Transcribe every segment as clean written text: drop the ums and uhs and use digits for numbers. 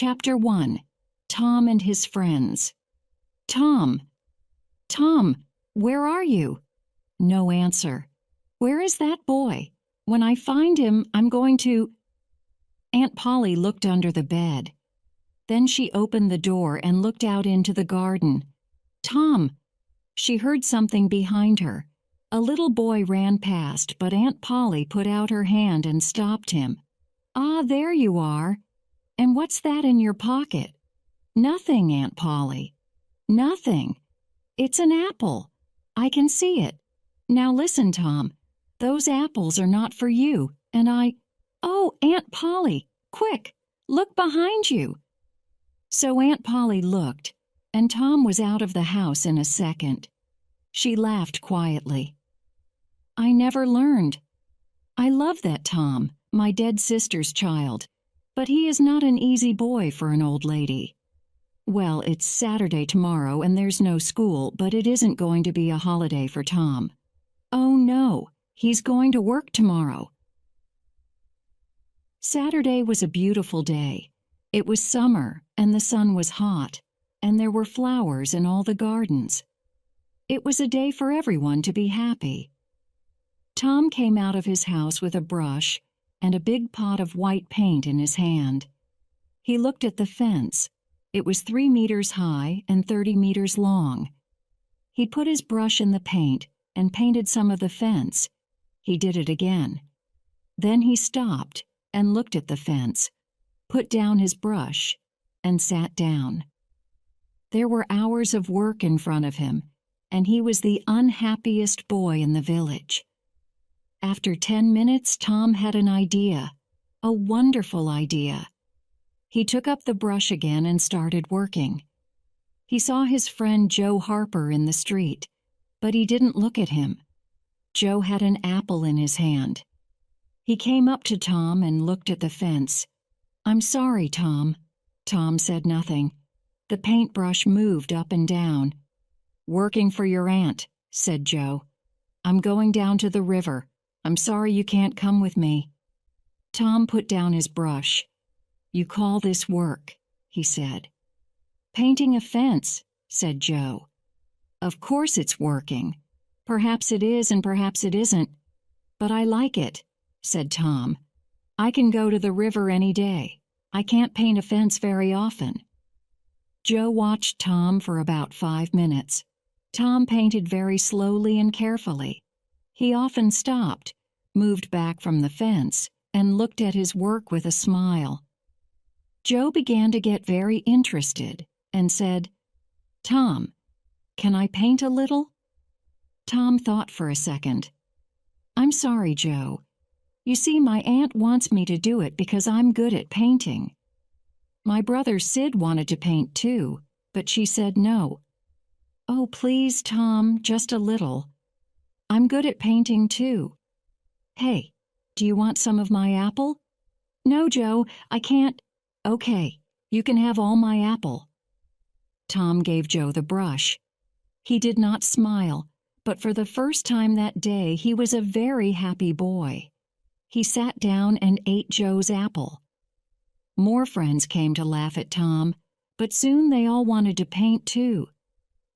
Chapter 1. Tom and His Friends. Tom! Tom! Where are you? No answer. Where is that boy? When I find him, I'm going to... Aunt Polly looked under the bed. Then she opened the door and looked out into the garden. Tom! She heard something behind her. A little boy ran past, but Aunt Polly put out her hand and stopped him. Ah, there you are. And what's that in your pocket? Nothing, Aunt Polly. Nothing. It's an apple. I can see it. Now listen, Tom. Those apples are not for you, and I... Oh, Aunt Polly, quick, look behind you. So Aunt Polly looked, and Tom was out of the house in a second. She laughed quietly. I never learned. I love that Tom, my dead sister's child, but he is not an easy boy for an old lady. Well, it's Saturday tomorrow and there's no school, but it isn't going to be a holiday for Tom. Oh no, he's going to work tomorrow. Saturday was a beautiful day. It was summer and the sun was hot, and there were flowers in all the gardens. It was a day for everyone to be happy. Tom came out of his house with a brush and a big pot of white paint in his hand. He looked at the fence. It was 3 meters high and 30 meters long. He put his brush in the paint and painted some of the fence. He did it again. Then he stopped and looked at the fence, put down his brush, and sat down. There were hours of work in front of him, and he was the unhappiest boy in the village. After 10 minutes, Tom had an idea, a wonderful idea. He took up the brush again and started working. He saw his friend Joe Harper in the street, but he didn't look at him. Joe had an apple in his hand. He came up to Tom and looked at the fence. I'm sorry, Tom. Tom said nothing. The paintbrush moved up and down. Working for your aunt, said Joe. I'm going down to the river. I'm sorry you can't come with me. Tom put down his brush. You call this work, he said. Painting a fence, said Joe. Of course it's working. Perhaps it is and perhaps it isn't. But I like it, said Tom. I can go to the river any day. I can't paint a fence very often. Joe watched Tom for about 5 minutes. Tom painted very slowly and carefully. He often stopped, moved back from the fence, and looked at his work with a smile. Joe began to get very interested and said, Tom, can I paint a little? Tom thought for a second. I'm sorry, Joe. You see, my aunt wants me to do it because I'm good at painting. My brother Sid wanted to paint too, but she said no. Oh, please, Tom, just a little. I'm good at painting too. Hey, do you want some of my apple? No, Joe, I can't. Okay, you can have all my apple. Tom gave Joe the brush. He did not smile, but for the first time that day he was a very happy boy. He sat down and ate Joe's apple. More friends came to laugh at Tom, but soon they all wanted to paint too.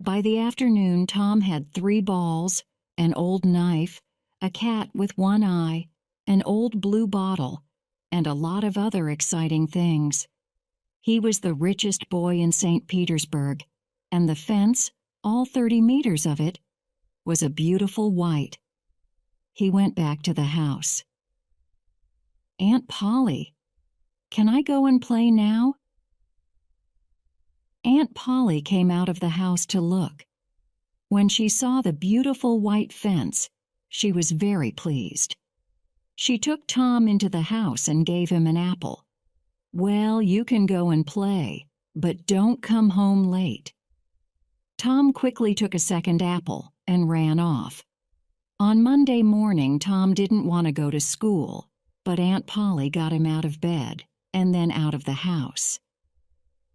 By the afternoon, Tom had 3 balls, an old knife, a cat with 1 eye, an old blue bottle, and a lot of other exciting things. He was the richest boy in St. Petersburg, and the fence, all 30 meters of it, was a beautiful white. He went back to the house. Aunt Polly, can I go and play now? Aunt Polly came out of the house to look. When she saw the beautiful white fence, she was very pleased. She took Tom into the house and gave him an apple. Well, you can go and play, but don't come home late. Tom quickly took a second apple and ran off. On Monday morning, Tom didn't want to go to school, but Aunt Polly got him out of bed and then out of the house.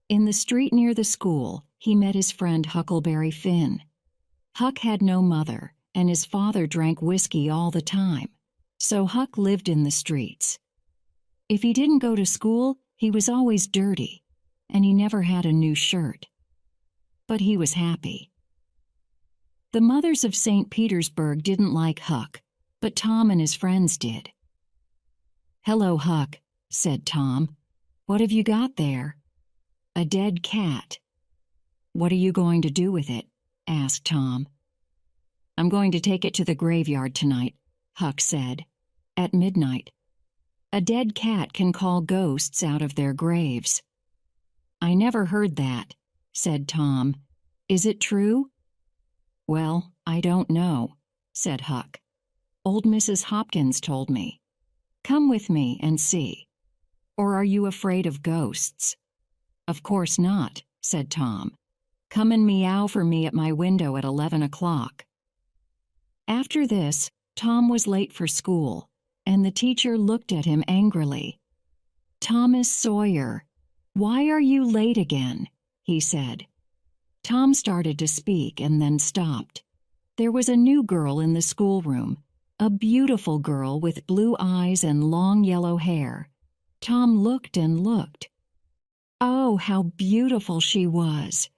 In the street near the school, he met his friend Huckleberry Finn. Huck had no mother, and his father drank whiskey all the time, so Huck lived in the streets. If he didn't go to school, he was always dirty. and he never had a new shirt. But he was happy. The mothers of St. Petersburg didn't like Huck, but Tom and his friends did. "Hello, Huck," said Tom. "What have you got there?" "A dead cat." "What are you going to do with it?" asked Tom. "I'm going to take it to the graveyard tonight," Huck said, "at midnight. A dead cat can call ghosts out of their graves." "I never heard that," said Tom. "Is it true?" "Well, I don't know," said Huck. "Old Mrs. Hopkins told me. Come with me and see. Or are you afraid of ghosts?" "Of course not," said Tom. "Come and meow for me at my window at 11 o'clock. After this, Tom was late for school, and the teacher looked at him angrily. "Thomas Sawyer, why are you late again?" he said. Tom started to speak and then stopped. There was a new girl in the schoolroom, a beautiful girl with blue eyes and long yellow hair. Tom looked and looked. Oh, how beautiful she was!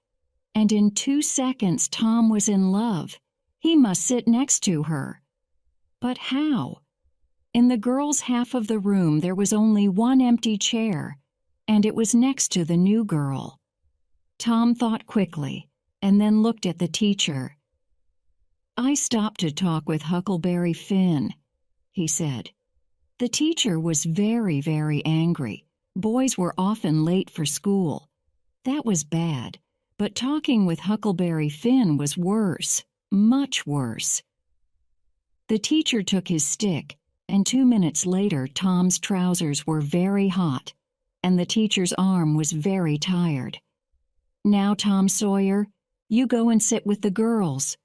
And in 2 seconds Tom was in love. He must sit next to her. But how? In the girls' half of the room there was only one empty chair, and it was next to the new girl. Tom thought quickly, and then looked at the teacher. "I stopped to talk with Huckleberry Finn," he said. The teacher was very, very angry. Boys were often late for school. That was bad, but talking with Huckleberry Finn was worse, much worse. The teacher took his stick, and 2 minutes later Tom's trousers were very hot, and the teacher's arm was very tired. "Now, Tom Sawyer, you go and sit with the girls."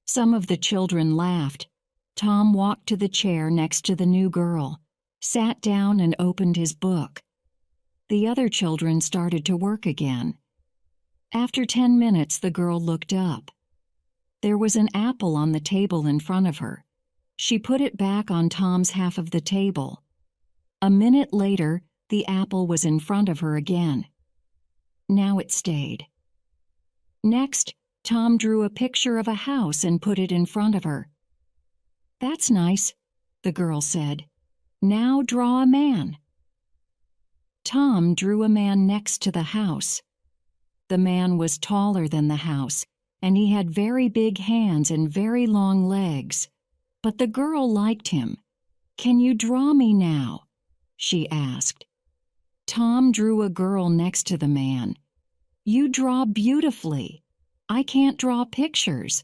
Some of the children laughed. Tom walked to the chair next to the new girl, sat down and opened his book. The other children started to work again. After 10 minutes, the girl looked up. There was an apple on the table in front of her. She put it back on Tom's half of the table. A minute later, the apple was in front of her again. Now it stayed. Next, Tom drew a picture of a house and put it in front of her. "That's nice," the girl said. "Now draw a man." Tom drew a man next to the house. The man was taller than the house, and he had very big hands and very long legs. But the girl liked him. "Can you draw me now?" she asked. Tom drew a girl next to the man. "You draw beautifully. I can't draw pictures."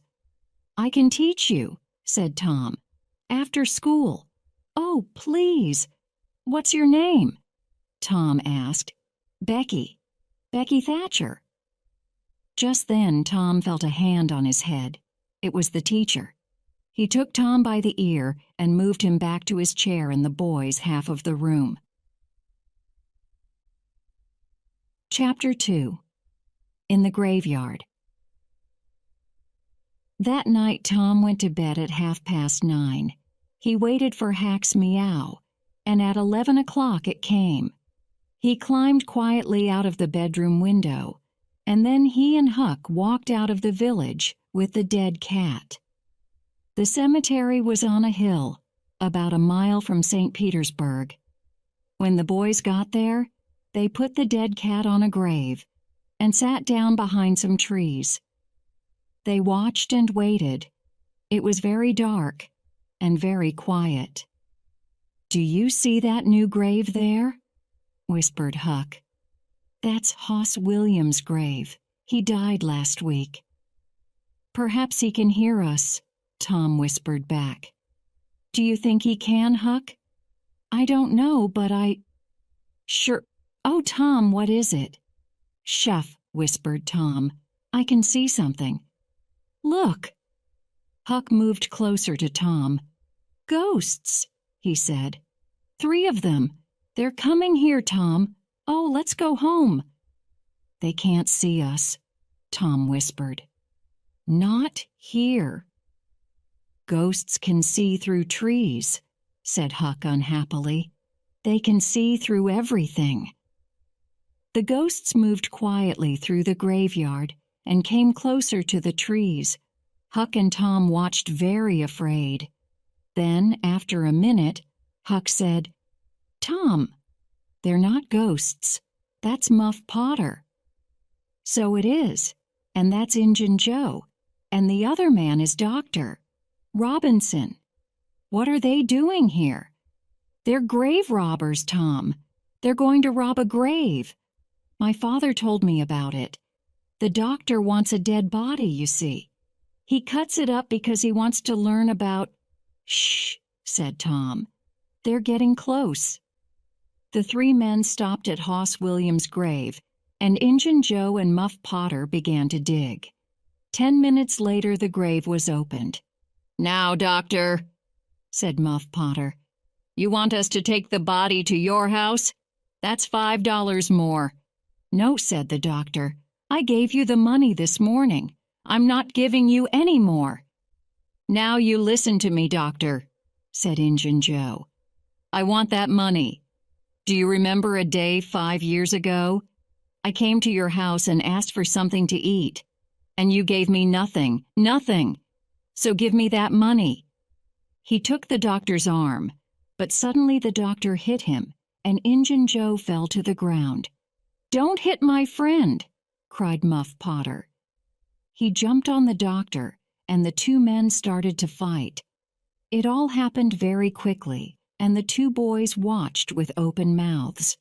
"I can teach you," said Tom. "After school." "Oh, please. What's your name?" Tom asked. "Becky. Becky Thatcher." Just then Tom felt a hand on his head. It was the teacher. He took Tom by the ear and moved him back to his chair in the boys' half of the room. Chapter 2. In the Graveyard. That night Tom went to bed at 9:30. He waited for Hack's meow, and at 11 o'clock it came. He climbed quietly out of the bedroom window, and then he and Huck walked out of the village with the dead cat. The cemetery was on a hill, about a mile from St. Petersburg. When the boys got there, they put the dead cat on a grave and sat down behind some trees. They watched and waited. It was very dark and very quiet. "Do you see that new grave there?" whispered Huck. "That's Hoss Williams' grave. He died last week." "Perhaps he can hear us," Tom whispered back. "Do you think he can, Huck?" "I don't know, but Sure. Oh, Tom, what is it?" "Shuff," whispered Tom. "I can see something." "Look!" Huck moved closer to Tom. "Ghosts," he said. "3 of them. They're coming here, Tom. Oh, let's go home." "They can't see us," Tom whispered. "Not here." "Ghosts can see through trees," said Huck unhappily. "They can see through everything." The ghosts moved quietly through the graveyard and came closer to the trees. Huck and Tom watched very afraid. Then, after a minute, Huck said, "Tom, they're not ghosts. That's Muff Potter." "So it is, and that's Injun Joe, and the other man is Dr. Robinson. What are they doing here?" "They're grave robbers, Tom. They're going to rob a grave. My father told me about it. The doctor wants a dead body, you see. He cuts it up because he wants to learn about—" "Shh," said Tom. "They're getting close." The three men stopped at Hoss Williams' grave, and Injun Joe and Muff Potter began to dig. 10 minutes later, the grave was opened. "Now, doctor," said Muff Potter, "you want us to take the body to your house? That's $5 more." "No," said the doctor. "I gave you the money this morning. I'm not giving you any more." "Now you listen to me, doctor," said Injun Joe. "I want that money. Do you remember a day 5 years ago? I came to your house and asked for something to eat, and you gave me nothing, nothing. So give me that money." He took the doctor's arm, but suddenly the doctor hit him, and Injun Joe fell to the ground. "Don't hit my friend," cried Muff Potter. He jumped on the doctor, and the two men started to fight. It all happened very quickly, and the two boys watched with open mouths.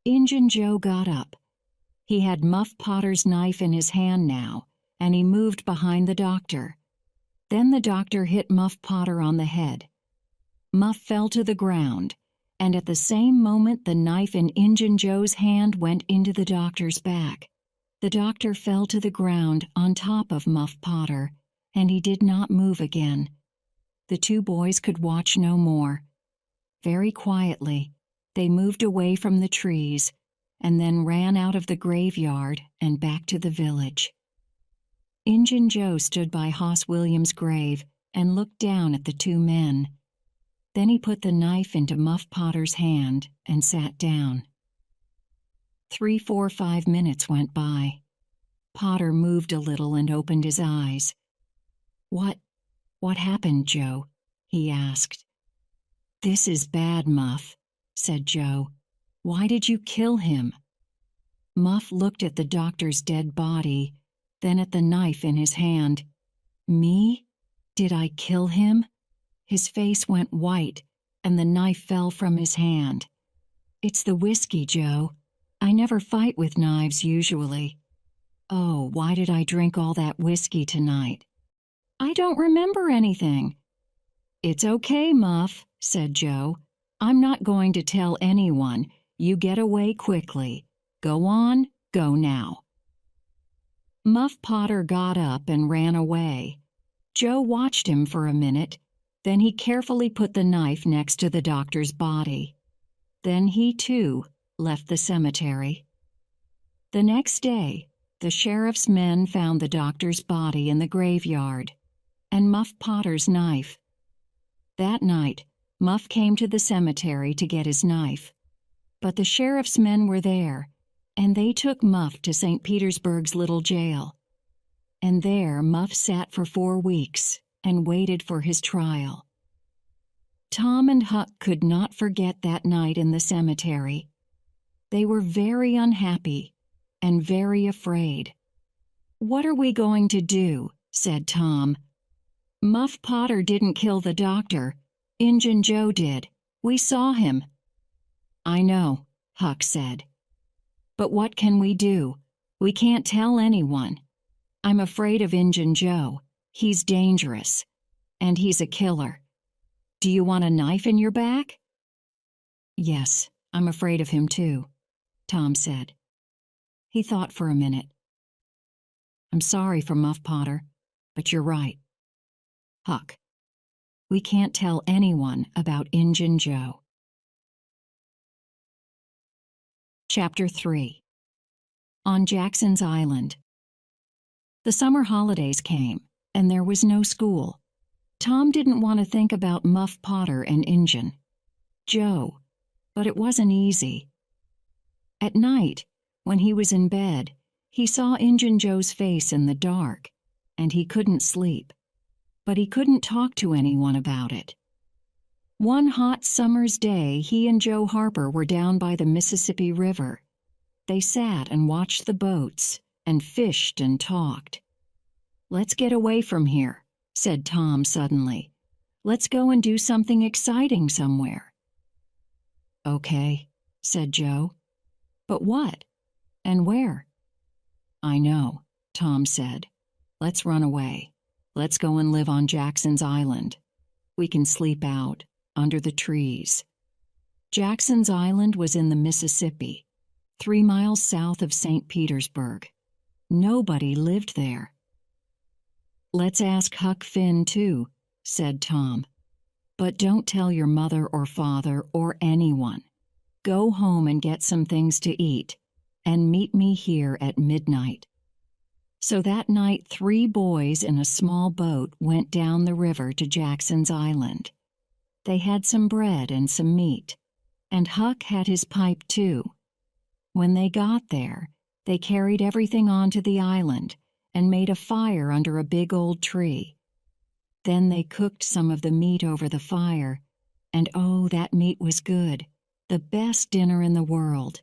Injun Joe got up. He had Muff Potter's knife in his hand now, and he moved behind the doctor. Then the doctor hit Muff Potter on the head. Muff fell to the ground, and at the same moment the knife in Injun Joe's hand went into the doctor's back. The doctor fell to the ground on top of Muff Potter, and he did not move again. The two boys could watch no more. Very quietly, they moved away from the trees and then ran out of the graveyard and back to the village. Injun Joe stood by Hoss Williams' grave and looked down at the two men. Then he put the knife into Muff Potter's hand and sat down. 3, 4, 5 minutes went by. Potter moved a little and opened his eyes. What happened, Joe?" he asked. "This is bad, Muff," said Joe. "Why did you kill him?" Muff looked at the doctor's dead body, then at the knife in his hand. "Me? Did I kill him?" His face went white, and the knife fell from his hand. "It's the whiskey, Joe. I never fight with knives usually. Oh, why did I drink all that whiskey tonight? I don't remember anything." "It's okay, Muff," said Joe. "I'm not going to tell anyone. You get away quickly. Go on, go now." Muff Potter got up and ran away. Joe watched him for a minute. Then he carefully put the knife next to the doctor's body. Then he, too, left the cemetery. The next day, the sheriff's men found the doctor's body in the graveyard and Muff Potter's knife. That night, Muff came to the cemetery to get his knife. But the sheriff's men were there, and they took Muff to St. Petersburg's little jail. And there Muff sat for 4 weeks and waited for his trial. Tom and Huck could not forget that night in the cemetery. They were very unhappy and very afraid. "What are we going to do?" said Tom. "Muff Potter didn't kill the doctor. Injun Joe did. We saw him." "I know," Huck said. "But what can we do? We can't tell anyone. I'm afraid of Injun Joe. He's dangerous. And he's a killer. Do you want a knife in your back?" "Yes, I'm afraid of him too," Tom said. He thought for a minute. "I'm sorry for Muff Potter, but you're right. Huck, we can't tell anyone about Injun Joe." Chapter 3. On Jackson's Island. The summer holidays came, and there was no school. Tom didn't want to think about Muff Potter and Injun Joe, but it wasn't easy. At night, when he was in bed, he saw Injun Joe's face in the dark, and he couldn't sleep. But he couldn't talk to anyone about it. One hot summer's day, he and Joe Harper were down by the Mississippi River. They sat and watched the boats and fished and talked. "Let's get away from here," said Tom suddenly. "Let's go and do something exciting somewhere." "Okay," said Joe. "But what? And where?" "I know," Tom said. "Let's run away. Let's go and live on Jackson's Island. We can sleep out under the trees." Jackson's Island was in the Mississippi, 3 miles south of St. Petersburg. Nobody lived there. "Let's ask Huck Finn, too," said Tom. "But don't tell your mother or father or anyone. Go home and get some things to eat, and meet me here at midnight." So that night 3 boys in a small boat went down the river to Jackson's Island. They had some bread and some meat, and Huck had his pipe too. When they got there, they carried everything onto the island and made a fire under a big old tree. Then they cooked some of the meat over the fire, and oh, that meat was good, the best dinner in the world.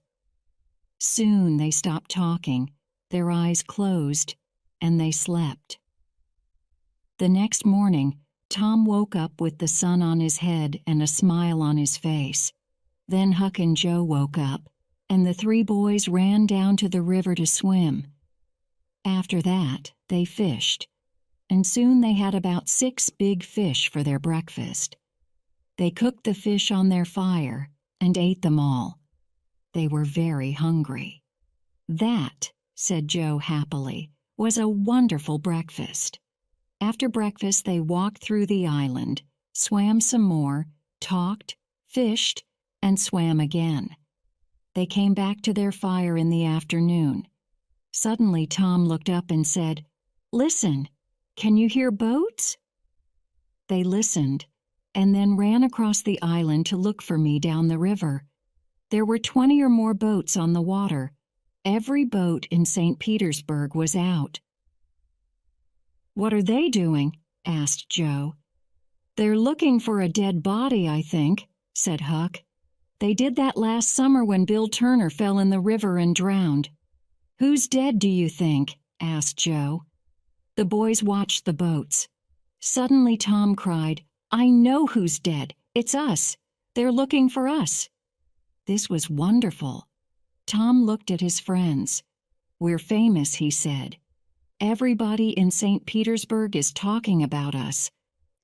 Soon they stopped talking, their eyes closed, and they slept. The next morning, Tom woke up with the sun on his head and a smile on his face. Then Huck and Joe woke up, and the 3 boys ran down to the river to swim. After that, they fished, and soon they had about 6 big fish for their breakfast. They cooked the fish on their fire and ate them all. They were very hungry. "That," said Joe happily, "was a wonderful breakfast." After breakfast, they walked through the island, swam some more, talked, fished, and swam again. They came back to their fire in the afternoon. Suddenly, Tom looked up and said, "Listen, can you hear boats?" They listened, and then ran across the island to look for me down the river. There were 20 or more boats on the water. Every boat in St. Petersburg was out. "What are they doing?" asked Joe. "They're looking for a dead body, I think," said Huck. "They did that last summer when Bill Turner fell in the river and drowned." "Who's dead, do you think?" asked Joe. The boys watched the boats. Suddenly Tom cried, "I know who's dead. It's us. They're looking for us." This was wonderful. Tom looked at his friends. "We're famous," he said. "Everybody in St. Petersburg is talking about us,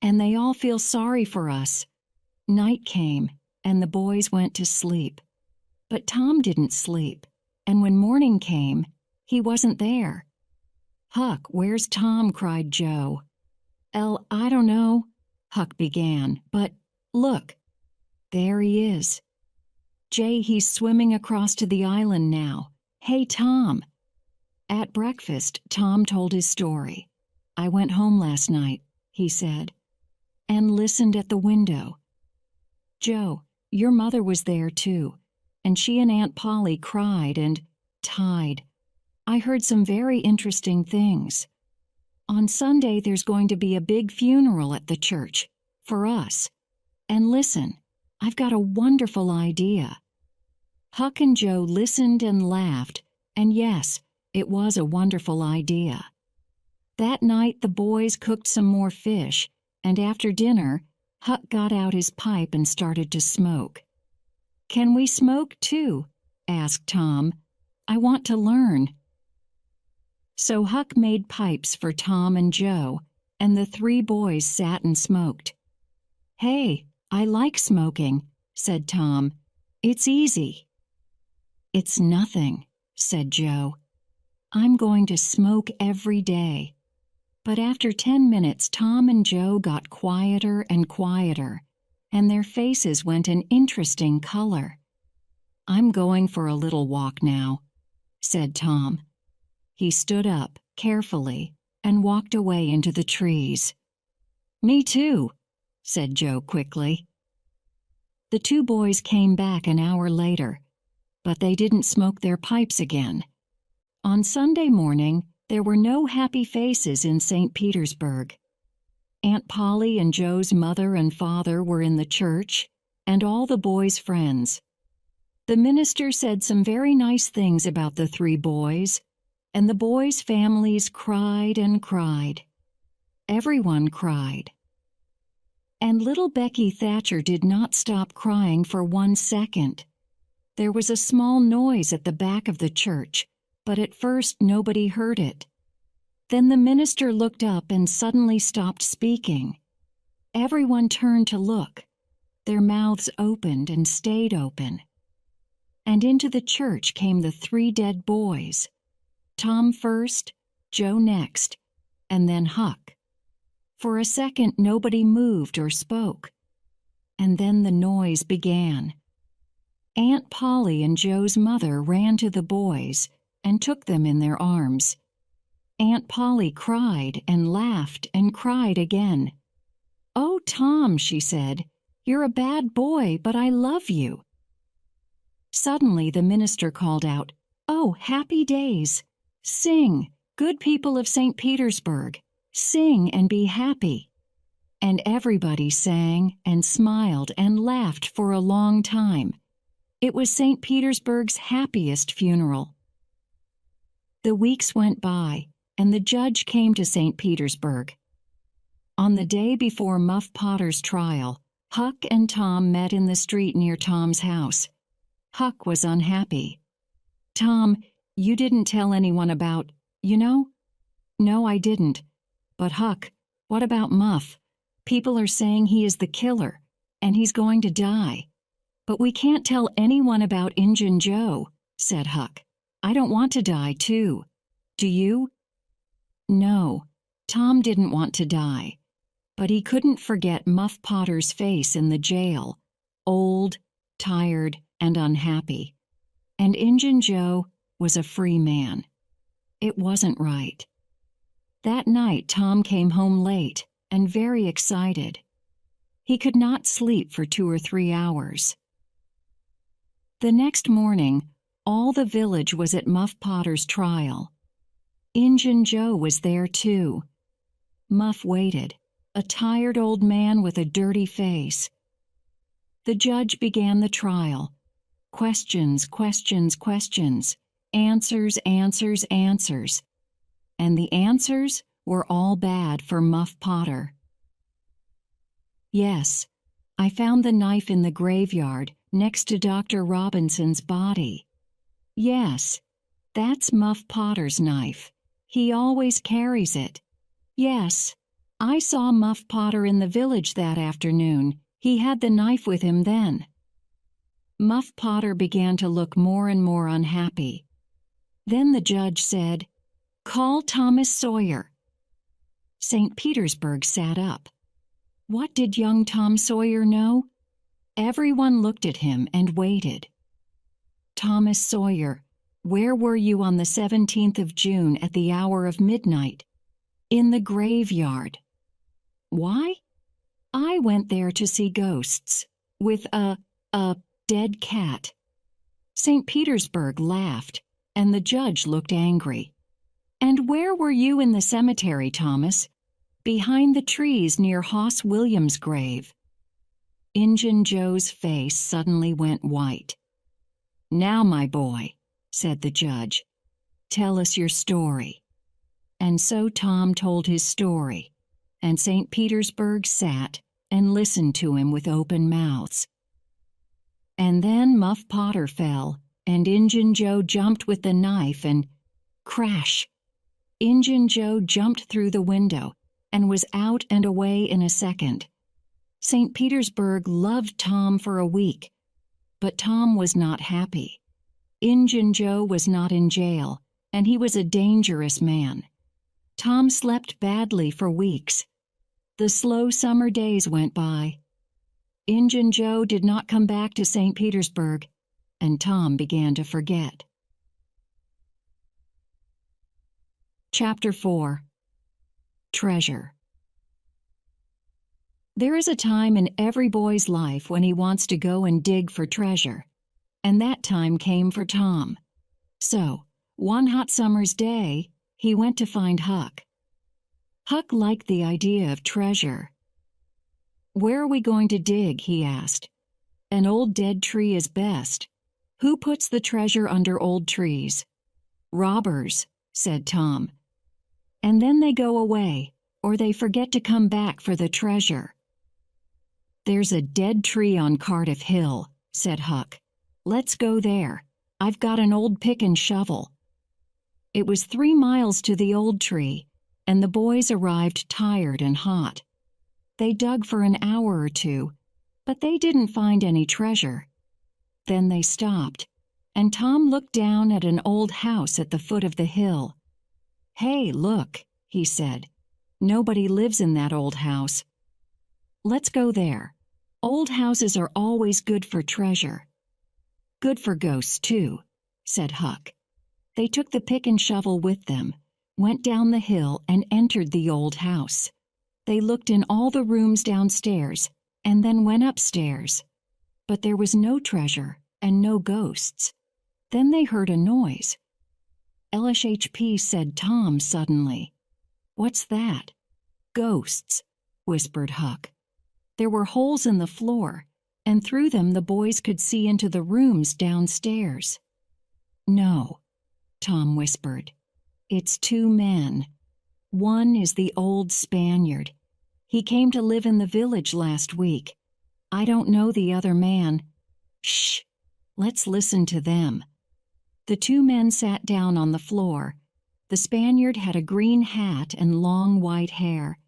and they all feel sorry for us." Night came, and the boys went to sleep. But Tom didn't sleep, and when morning came, he wasn't there. "Huck, where's Tom?" cried Joe. I don't know," Huck began, "but look, there he is. Jay, he's swimming across to the island now. Hey, Tom." At breakfast, Tom told his story. "I went home last night," he said, "and listened at the window. Joe, your mother was there too, and she and Aunt Polly cried and tied. I heard some very interesting things. On Sunday, there's going to be a big funeral at the church, for us. And listen, I've got a wonderful idea." Huck and Joe listened and laughed, and yes, it was a wonderful idea. That night, the boys cooked some more fish, and after dinner, Huck got out his pipe and started to smoke. "Can we smoke too?" asked Tom. "I want to learn." So Huck made pipes for Tom and Joe, and the 3 boys sat and smoked. "Hey, I like smoking," said Tom. "It's easy." "It's nothing," said Joe. "I'm going to smoke every day." But after 10 minutes, Tom and Joe got quieter and quieter, and their faces went an interesting color. "I'm going for a little walk now," said Tom. He stood up carefully and walked away into the trees. "Me too," said Joe quickly. The 2 boys came back an hour later. but they didn't smoke their pipes again. On Sunday morning, there were no happy faces in St. Petersburg. Aunt Polly and Joe's mother and father were in the church, and all the boys' friends. The minister said some very nice things about the three boys, and the boys' families cried and cried. Everyone cried. And little Becky Thatcher did not stop crying for 1 second. There was a small noise at the back of the church, but at first nobody heard it. Then the minister looked up and suddenly stopped speaking. Everyone turned to look. Their mouths opened and stayed open. And into the church came the three dead boys. Tom first, Joe next, and then Huck. For a second nobody moved or spoke. And then the noise began. Aunt Polly and Joe's mother ran to the boys and took them in their arms. Aunt Polly cried and laughed and cried again. "Oh, Tom," she said, "you're a bad boy, but I love you." Suddenly the minister called out, "Oh, happy days! Sing, good people of St. Petersburg, sing and be happy." And everybody sang and smiled and laughed for a long time. It was St. Petersburg's happiest funeral. The weeks went by, and the judge came to St. Petersburg. On the day before Muff Potter's trial, Huck and Tom met in the street near Tom's house. Huck was unhappy. "Tom, you didn't tell anyone about, you know?" "No, I didn't. But Huck, what about Muff? People are saying he is the killer, and he's going to die." "But we can't tell anyone about Injun Joe," said Huck. "I don't want to die, too. Do you?" No, Tom didn't want to die, but he couldn't forget Muff Potter's face in the jail, old, tired, and unhappy. And Injun Joe was a free man. It wasn't right. That night Tom came home late and very excited. He could not sleep for 2 or 3 hours. The next morning, all the village was at Muff Potter's trial. Injun Joe was there too. Muff waited, a tired old man with a dirty face. The judge began the trial. Questions, questions, questions. Answers, answers, answers. And the answers were all bad for Muff Potter. "Yes, I found the knife in the graveyard next to Dr. Robinson's body. Yes, that's Muff Potter's knife. He always carries it. Yes, I saw Muff Potter in the village that afternoon. He had the knife with him then." Muff Potter began to look more and more unhappy. Then the judge said, "Call Thomas Sawyer." St. Petersburg sat up. What did young Tom Sawyer know? Everyone looked at him and waited. "Thomas Sawyer, where were you on the 17th of June at the hour of midnight?" "In the graveyard." "Why?" "I went there to see ghosts, with a dead cat." St. Petersburg laughed, and the judge looked angry. "And where were you in the cemetery, Thomas?" "Behind the trees near Hoss Williams' grave." Injun Joe's face suddenly went white. "Now, my boy," said the judge, "tell us your story." And so Tom told his story, and St. Petersburg sat and listened to him with open mouths. And then Muff Potter fell, and Injun Joe jumped with the knife, and crash! Injun Joe jumped through the window and was out and away in a second. St. Petersburg loved Tom for a week, but Tom was not happy. Injun Joe was not in jail, and he was a dangerous man. Tom slept badly for weeks. The slow summer days went by. Injun Joe did not come back to St. Petersburg, and Tom began to forget. Chapter 4. Treasure. There is a time in every boy's life when he wants to go and dig for treasure. and that time came for Tom. So, one hot summer's day, he went to find Huck. Huck liked the idea of treasure. "Where are we going to dig?" he asked. "An old dead tree is best. Who puts the treasure under old trees?" "Robbers," said Tom. "And then they go away, or they forget to come back for the treasure." "There's a dead tree on Cardiff Hill," said Huck. "Let's go there. I've got an old pick and shovel." It was 3 miles to the old tree, and the boys arrived tired and hot. They dug for an hour or two, but they didn't find any treasure. Then they stopped, and Tom looked down at an old house at the foot of the hill. "Hey, look," he said. "Nobody lives in that old house. Let's go there. Old houses are always good for treasure." "Good for ghosts, too," said Huck. They took the pick and shovel with them, went down the hill, and entered the old house. They looked in all the rooms downstairs, and then went upstairs. But there was no treasure and no ghosts. Then they heard a noise. "LSHP," said Tom suddenly. "What's that?" "Ghosts," whispered Huck. There were holes in the floor, and through them the boys could see into the rooms downstairs. "No," Tom whispered. "It's 2 men. One is the old Spaniard. He came to live in the village last week. I don't know the other man." "Shh! Let's listen to them." The 2 men sat down on the floor. The Spaniard had a green hat and long white hair.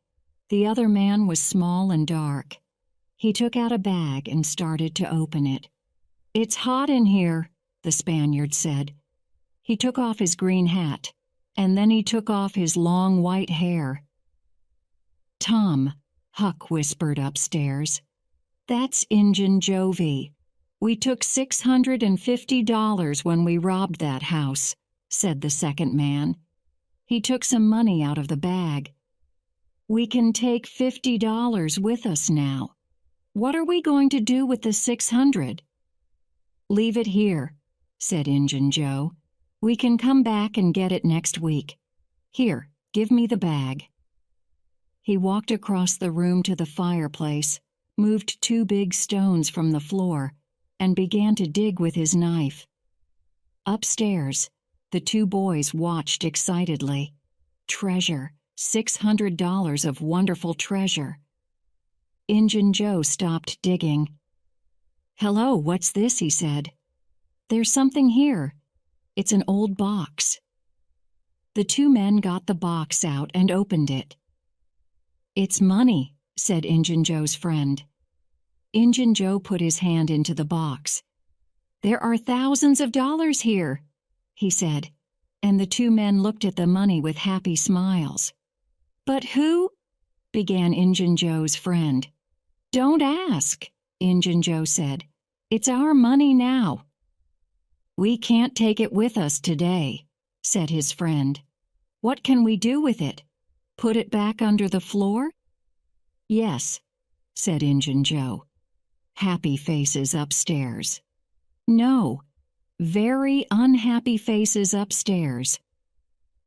The other man was small and dark. He took out a bag and started to open it. "It's hot in here," the Spaniard said. He took off his green hat, and then he took off his long white hair. "Tom," Huck whispered upstairs, "that's Injun Jovie. We took $650 when we robbed that house," said the second man. He took some money out of the bag. "We can take $50 with us now. What are we going to do with the 600? "Leave it here," said Injun Joe. "We can come back and get it next week. Here, give me the bag." He walked across the room to the fireplace, moved 2 big stones from the floor, and began to dig with his knife. Upstairs, the 2 boys watched excitedly. Treasure, $600 of wonderful treasure. Injun Joe stopped digging. "Hello, what's this?" he said. "There's something here. It's an old box." The 2 men got the box out and opened it. "It's money," said Injun Joe's friend. Injun Joe put his hand into the box. "There are thousands of dollars here," he said, and the 2 men looked at the money with happy smiles. "But who—" began Injun Joe's friend. "Don't ask," Injun Joe said. "It's our money now." "We can't take it with us today," said his friend. "What can we do with it? Put it back under the floor?" "Yes," said Injun Joe. Happy faces upstairs. "No, very unhappy faces upstairs."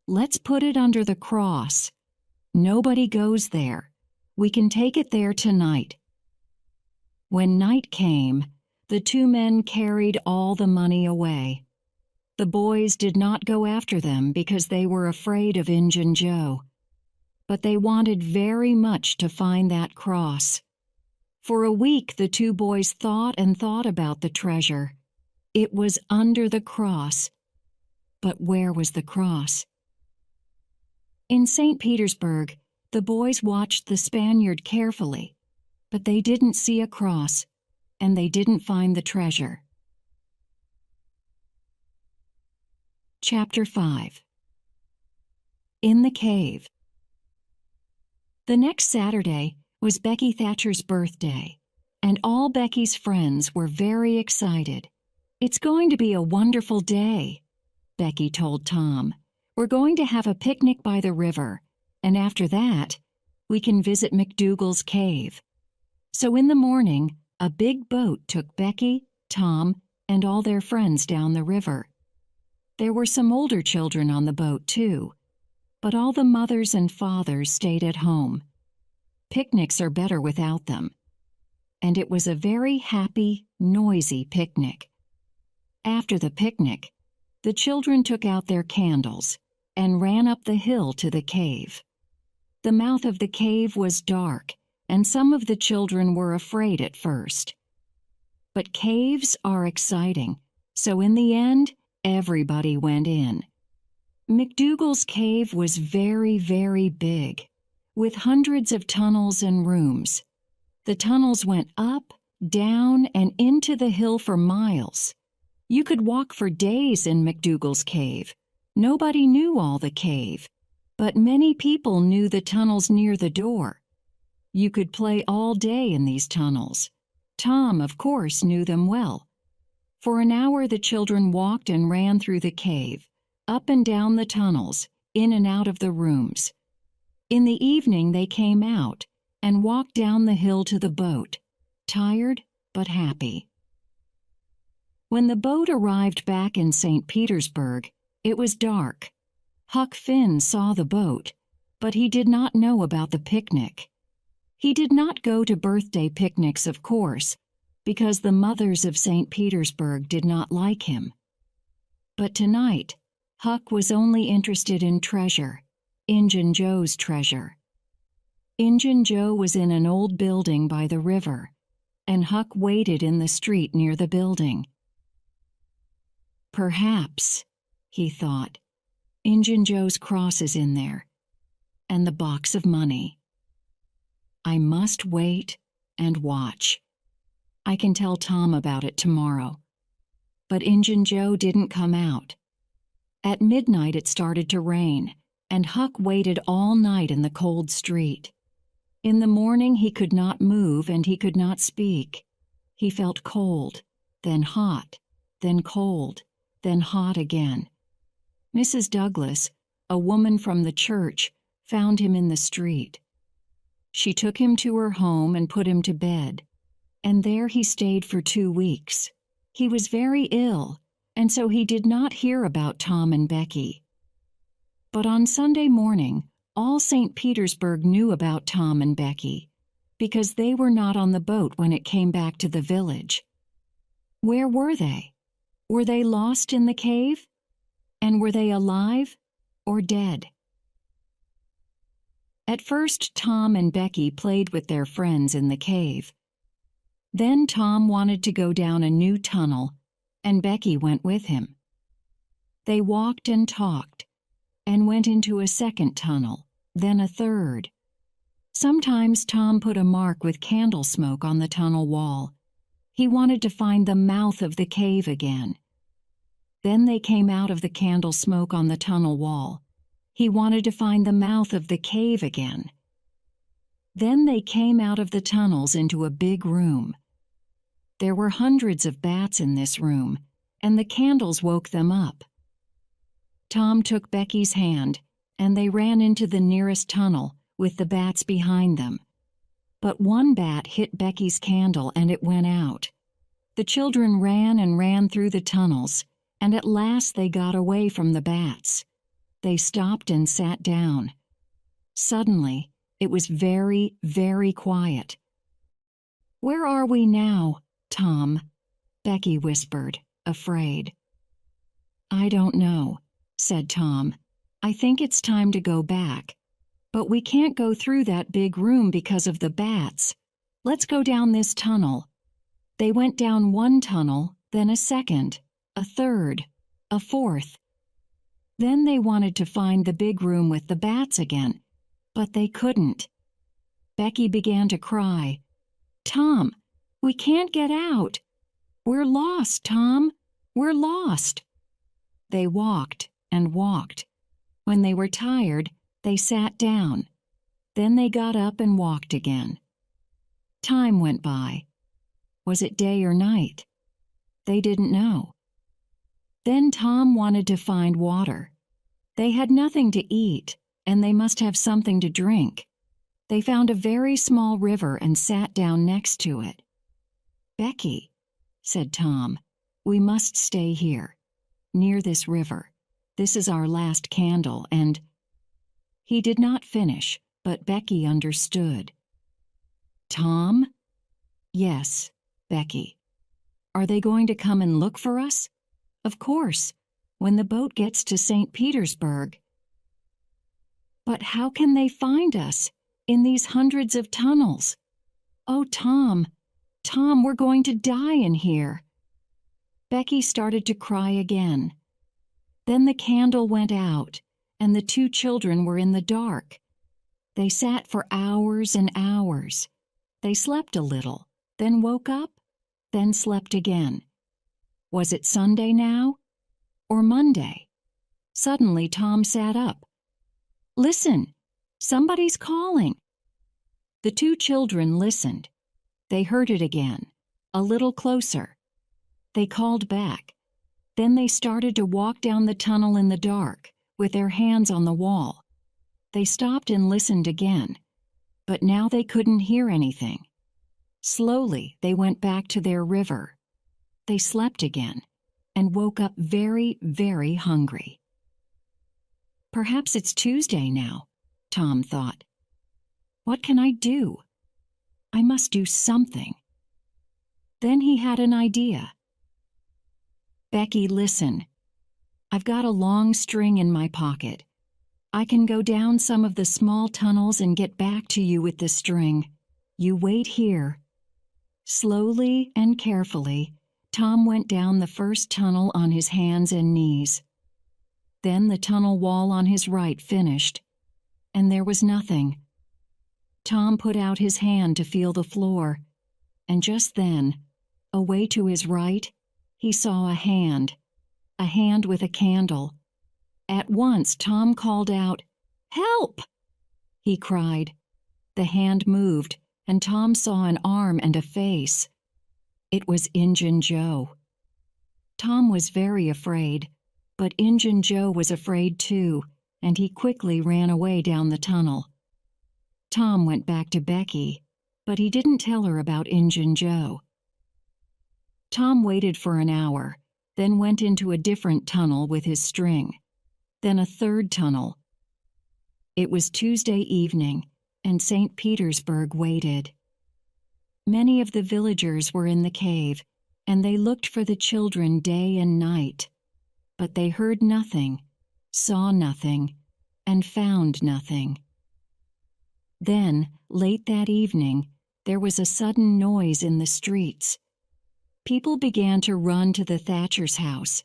"Let's put it under the cross. Nobody goes there. We can take it there tonight." When night came, the 2 men carried all the money away. The boys did not go after them because they were afraid of Injun Joe. But they wanted very much to find that cross. For a week the 2 boys thought and thought about the treasure. It was under the cross. But where was the cross? In St. Petersburg, the boys watched the Spaniard carefully, but they didn't see a cross, and they didn't find the treasure. Chapter 5. In the Cave. The next Saturday was Becky Thatcher's birthday, and all Becky's friends were very excited. "It's going to be a wonderful day," Becky told Tom. "We're going to have a picnic by the river, and after that, we can visit McDougal's cave." So in the morning, a big boat took Becky, Tom, and all their friends down the river. There were some older children on the boat, too, but all the mothers and fathers stayed at home. Picnics are better without them. And it was a very happy, noisy picnic. After the picnic, the children took out their candles and ran up the hill to the cave. The mouth of the cave was dark, and some of the children were afraid at first. But caves are exciting, so in the end, everybody went in. McDougal's cave was very, very big, with hundreds of tunnels and rooms. The tunnels went up, down, and into the hill for miles. You could walk for days in McDougal's cave. Nobody knew all the cave, but many people knew the tunnels near the door. You could play all day in these tunnels. Tom, of course, knew them well. For an hour the children walked and ran through the cave, up and down the tunnels, in and out of the rooms. In the evening they came out and walked down the hill to the boat, tired but happy. When the boat arrived back in St. Petersburg, it was dark. Huck Finn saw the boat, but he did not know about the picnic. He did not go to birthday picnics, of course, because the mothers of St. Petersburg did not like him. But tonight, Huck was only interested in treasure, Injun Joe's treasure. Injun Joe was in an old building by the river, and Huck waited in the street near the building. Perhaps, he thought, Injun Joe's cross is in there, and the box of money. I must wait and watch. I can tell Tom about it tomorrow. But Injun Joe didn't come out. At midnight it started to rain, and Huck waited all night in the cold street. In the morning he could not move and he could not speak. He felt cold, then hot, then cold, then hot again. Mrs. Douglas, a woman from the church, found him in the street. She took him to her home and put him to bed, and there he stayed for 2 weeks. He was very ill, and so he did not hear about Tom and Becky. But on Sunday morning, all St. Petersburg knew about Tom and Becky, because they were not on the boat when it came back to the village. Where were they? Were they lost in the cave? And were they alive or dead? At first, Tom and Becky played with their friends in the cave. Then Tom wanted to go down a new tunnel, and Becky went with him. They walked and talked, and went into a second tunnel, then a third. Sometimes Tom put a mark with candle smoke on the tunnel wall. He wanted to find the mouth of the cave again. Then they came out of the candle smoke on the tunnel wall. He wanted to find the mouth of the cave again. Then they came out of the tunnels into a big room. There were hundreds of bats in this room, and the candles woke them up. Tom took Becky's hand, and they ran into the nearest tunnel, with the bats behind them. But one bat hit Becky's candle and it went out. The children ran and ran through the tunnels, and at last they got away from the bats. They stopped and sat down. Suddenly, it was very, very quiet. "Where are we now, Tom?" Becky whispered, afraid. "I don't know," said Tom. "I think it's time to go back. But we can't go through that big room because of the bats. Let's go down this tunnel." They went down one tunnel, then a second, a third, a fourth. Then they wanted to find the big room with the bats again, but they couldn't. Becky began to cry. "Tom, we can't get out. We're lost, Tom. We're lost." They walked and walked. When they were tired, they sat down. Then they got up and walked again. Time went by. Was it day or night? They didn't know. Then Tom wanted to find water. They had nothing to eat, and they must have something to drink. They found a very small river and sat down next to it. "Becky," said Tom, We must stay here, near this river. This is our last candle, and—" He did not finish, but Becky understood. "Tom?" "Yes, Becky. Are they going to come and look for us?" "Of course, when the boat gets to St. Petersburg." "But how can they find us, in these hundreds of tunnels? Oh, Tom, Tom, we're going to die in here." Becky started to cry again. Then the candle went out, and the two children were in the dark. They sat for hours and hours. They slept a little, then woke up, then slept again. Was it Sunday now? Or Monday? Suddenly Tom sat up. "Listen, somebody's calling." The two children listened. They heard it again, a little closer. They called back. Then they started to walk down the tunnel in the dark, with their hands on the wall. They stopped and listened again, but now they couldn't hear anything. Slowly, they went back to their river. They slept again, and woke up very, very hungry. "Perhaps it's Tuesday now," Tom thought. "What can I do? I must do something." Then he had an idea. "Becky, listen. I've got a long string in my pocket. I can go down some of the small tunnels and get back to you with the string. You wait here." Slowly and carefully, Tom went down the first tunnel on his hands and knees. Then the tunnel wall on his right finished, and there was nothing. Tom put out his hand to feel the floor, and just then, away to his right, he saw a hand with a candle. At once Tom called out, "Help!" he cried. The hand moved, and Tom saw an arm and a face. It was Injun Joe. Tom was very afraid, but Injun Joe was afraid too, and he quickly ran away down the tunnel. Tom went back to Becky, but he didn't tell her about Injun Joe. Tom waited for an hour, then went into a different tunnel with his string, then a third tunnel. It was Tuesday evening, and St. Petersburg waited. Many of the villagers were in the cave, and they looked for the children day and night. But they heard nothing, saw nothing, and found nothing. Then, late that evening, there was a sudden noise in the streets. People began to run to the Thatcher's house.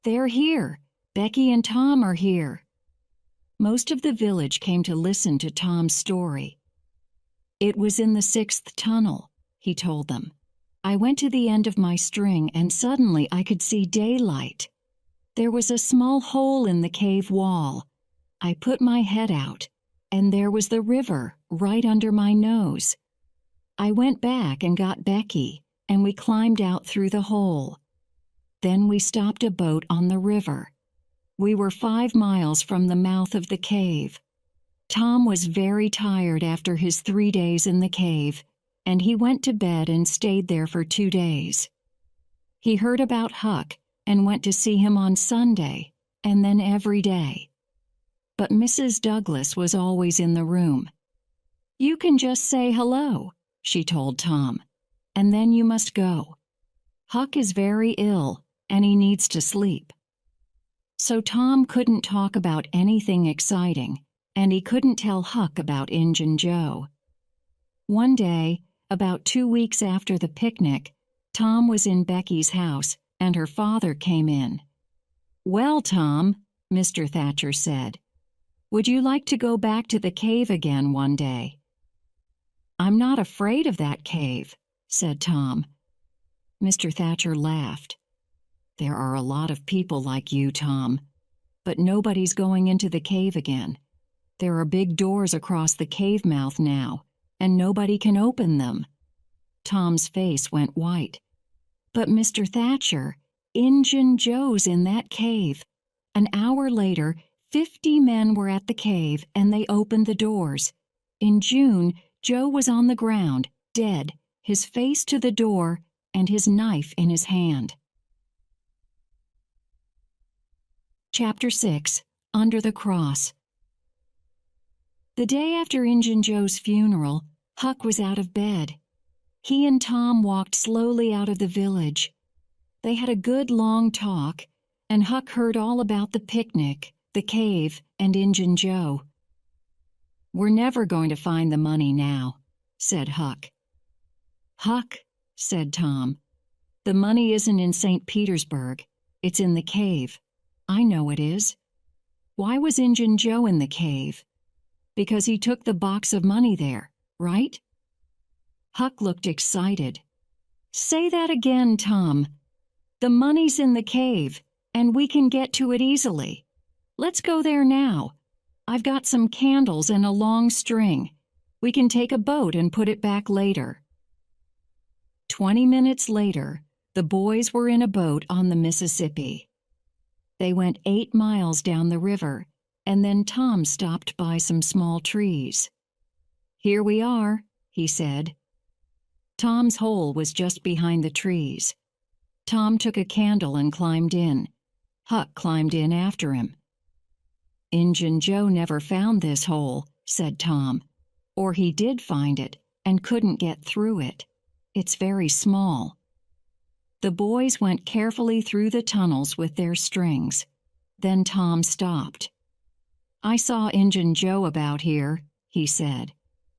"They're here! Becky and Tom are here!" Most of the village came to listen to Tom's story. "It was in the 6th tunnel," he told them. "I went to the end of my string and suddenly I could see daylight. There was a small hole in the cave wall. I put my head out, and there was the river right under my nose. I went back and got Becky, and we climbed out through the hole. Then we stopped a boat on the river. We were 5 miles from the mouth of the cave. Tom was very tired after his 3 days in the cave, and he went to bed and stayed there for 2 days. He heard about Huck and went to see him on Sunday, and then every day. But Mrs. Douglas was always in the room. "You can just say hello," she told Tom, "and then you must go. Huck is very ill, and he needs to sleep." So Tom couldn't talk about anything exciting, and he couldn't tell Huck about Injun Joe. One day, about 2 weeks after the picnic, Tom was in Becky's house, and her father came in. "Well, Tom," Mr. Thatcher said, "would you like to go back to the cave again one day?" "I'm not afraid of that cave," said Tom. Mr. Thatcher laughed. "There are a lot of people like you, Tom, but nobody's going into the cave again. There are big doors across the cave mouth now, and nobody can open them." Tom's face went white. "But Mr. Thatcher, Injun Joe's in that cave. An hour later, 50 men were at the cave, and they opened the doors. In June, Joe was on the ground, dead, his face to the door, and his knife in his hand." Chapter 6, Under the Cross. The day after Injun Joe's funeral, Huck was out of bed. He and Tom walked slowly out of the village. They had a good long talk, and Huck heard all about the picnic, the cave, and Injun Joe. "We're never going to find the money now," said Huck. "Huck," said Tom, "the money isn't in St. Petersburg. It's in the cave. I know it is. Why was Injun Joe in the cave? Because he took the box of money there, right?" Huck looked excited. "Say that again, Tom. The money's in the cave, and we can get to it easily. Let's go there now. I've got some candles and a long string. We can take a boat and put it back later." 20 minutes later, the boys were in a boat on the Mississippi. They went 8 miles down the river, and then Tom stopped by some small trees. "Here we are," he said. Tom's hole was just behind the trees. Tom took a candle and climbed in. Huck climbed in after him. "Injun Joe never found this hole," said Tom. "Or he did find it and couldn't get through it. It's very small." The boys went carefully through the tunnels with their strings. Then Tom stopped. "I saw Injun Joe about here," he said.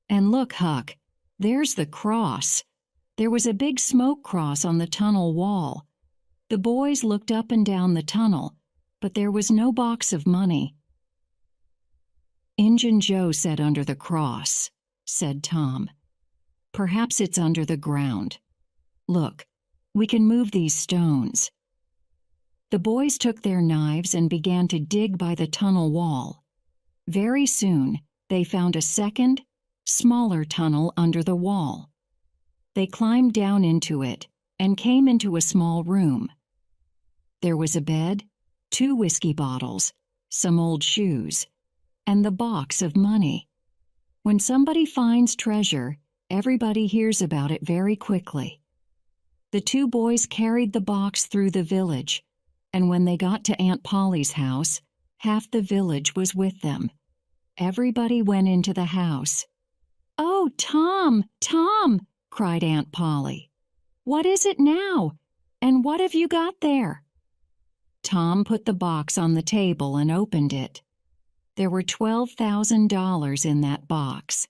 "And look, Huck, there's the cross. There was a big smoke cross on the tunnel wall." The boys looked up and down the tunnel, but there was no box of money. "Injun Joe said under the cross," said Tom. "Perhaps it's under the ground. Look, we can move these stones." The boys took their knives and began to dig by the tunnel wall. Very soon, they found a second, smaller tunnel under the wall. They climbed down into it and came into a small room. There was a bed, 2 whiskey bottles, some old shoes, and the box of money. When somebody finds treasure, everybody hears about it very quickly. The 2 boys carried the box through the village, and when they got to Aunt Polly's house, half the village was with them. Everybody went into the house. "Oh, Tom, Tom!" cried Aunt Polly. "What is it now? And what have you got there?" Tom put the box on the table and opened it. There were $12,000 in that box.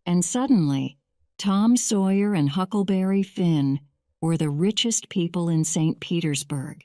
And suddenly, Tom Sawyer and Huckleberry Finn were the richest people in St. Petersburg.